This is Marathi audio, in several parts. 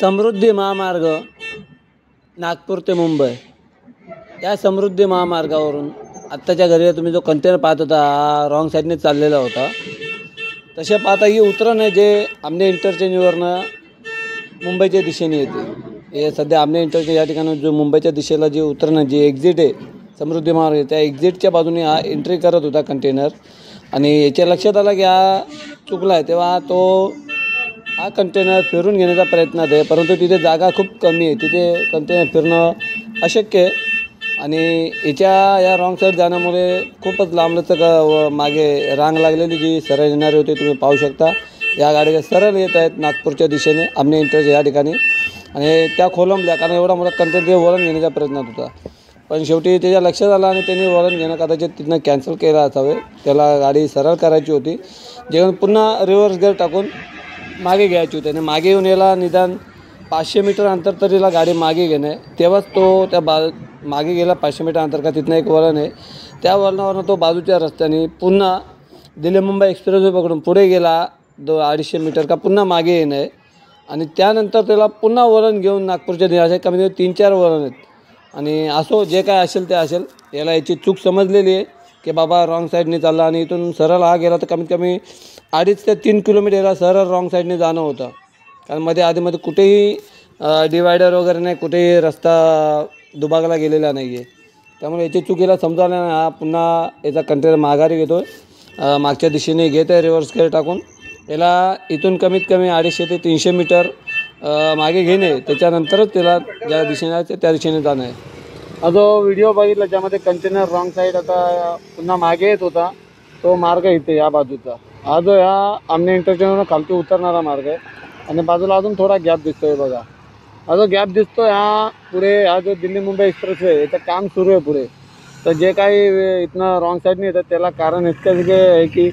समृद्धी महामार्ग नागपूर ते मुंबई या समृद्धी महामार्गावरून आत्ताच्या घरी तुम्ही जो कंटेनर पाहत होता हा रॉंग साईडने चाललेला होता। तसे पाहता ही उतरण आहे जे आमने इंटरचेंजवरनं मुंबईच्या दिशेने येते। हे सध्या आमने इंटरचेंज या ठिकाणी जो मुंबईच्या दिशेला जी उतरण जी एक्झिट आहे समृद्धी महामार्ग त्या एक्झिटच्या बाजूने हा एंट्री करत होता कंटेनर आणि याच्या लक्षात आला की हा चुकला आहे। तेव्हा तो हा कंटेनर फिरून घेण्याचा प्रयत्न आहे, परंतु तिथे जागा खूप कमी आहे, तिथे कंटेनर फिरणं अशक्य आहे आणि या रॉंग साईड जाण्यामुळे खूपच लांबलचक मागे रांग लागलेली जी सरळ येणारे होते तुम्ही पाहू शकता। या गाड्या सरळ येत आहेत नागपूरच्या दिशेने आमने इंटरचेंज या ठिकाणी आणि त्या खोलंबल्या कारण एवढा मोठा कंटेनर वळण घेण्याचा प्रयत्न होता, पण शेवटी त्याच्या लक्षात आलं आणि त्यांनी वळण घेणं कदाचित तिथनं कॅन्सल केलं असावे। त्याला गाडी सरळ करायची होती, जेव्हा पुन्हा रिव्हर्स गिअर टाकून मागे घ्यायची होती आणि मागे येऊन याला निदान 500 मीटर अंतर तरीला गाडी मागे घेणे, तेव्हाच तो त्या मागे गेला 500 मीटर अंतर का तिथनं एक वळण आहे त्या वळणावरनं तो बाजूच्या रस्त्याने पुन्हा दिल्ली मुंबई एक्सप्रेसवे पकडून पुढे गेला 250 मीटर का पुन्हा मागे येणे आणि त्यानंतर त्याला पुन्हा वळण घेऊन नागपूरच्या दिशेने कमी 3-4 वळण आहेत आणि असो जे काय असेल ते असेल। याला याची चूक समजलेली आहे की बाबा रॉंग साईडने चालला आणि इथून सरळ हा गेला तर कमीत कमी 2.5 ते 3 किलोमीटरला सरळ रॉंग साईडने जाणं होतं, कारण आधीमध्ये कुठेही डिवायडर वगैरे नाही, कुठेही रस्ता दुभागला गेलेला नाही आहे। त्यामुळे याची चुकीला समजावल्याने हा पुन्हा याचा कंटेनर माघारी घेतो आहे, मागच्या दिशेने घेत आहे रिव्हर्स गिअर टाकून। याला इथून कमीत कमी 250 ते 300 मीटर मागे घेणे, त्याच्यानंतरच त्याला ज्या दिशेने आहे त्या दिशेने जाणं आहे। हा जो व्हिडिओ बघितला ज्यामध्ये कंटेनर रॉंग साईड आता पुन्हा मागे येत होता तो मार्ग इथे या बाजूचा हा जो ह्या आमने इंटरचेंजवरून खालती उतरणारा मार्ग आहे आणि बाजूला अजून थोडा गॅप दिसतोय बघा। हा जो गॅप दिसतोय हा पुढे हा जो दिल्ली मुंबई एक्सप्रेसवे आहे याचं काम सुरू आहे पुढे, तर जे काही इथनं रॉंग साईडने येतात त्याला कारण इतकंच आहे की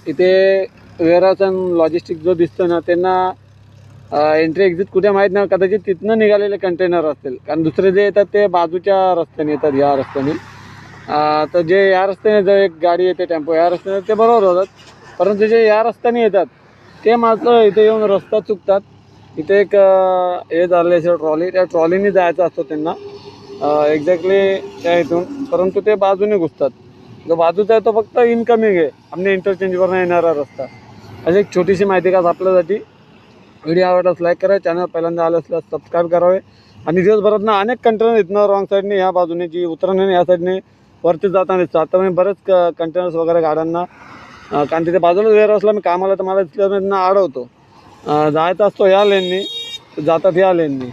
इथे वेअरहाऊस अँड लॉजिस्टिक जो दिसतो ना त्यांना एंट्री एक्झिट कुठे माहीत नाही, कदाचित तिथनं निघालेले कंटेनर असतील, कारण दुसरे जे येतात ते बाजूच्या रस्त्याने येतात या रस्त्याने। तर जे या रस्त्याने जर एक गाडी येते टेम्पो या रस्त्याने ते बरोबर होतात, परंतु जे या रस्त्याने येतात ते मात्र इथे येऊन रस्ता चुकतात। इथे एक हे झाले असेल ट्रॉली, त्या ट्रॉलीने जायचं असतो त्यांना एक्झॅक्टली त्या इथून, परंतु ते बाजूने घुसतात। जो बाजूचा आहे तो फक्त इनकमिंग आहे आमने इंटरचेंजवरनं येणारा रस्ता। अशी एक छोटीशी माहिती का आपल्यासाठी। व्हिडिओ आवडल्यास लाईक करा, चॅनल पहिल्यांदा आलं असल्यास सबस्क्राईब करावे आणि दिवसभरात ना अनेक कंटेनर इथनं रॉंग साईडने या बाजूने जी उतरण या साईडने वरती जाताना दिसतं। आता मी बरेच कंटेनर्स वगैरे गाड्यांना कारण तिथे बाजूला वेअरहाऊसला मी कामाला तर मला तिथं अडवतो, जायचं असतो या लेननी जातात या लेननी।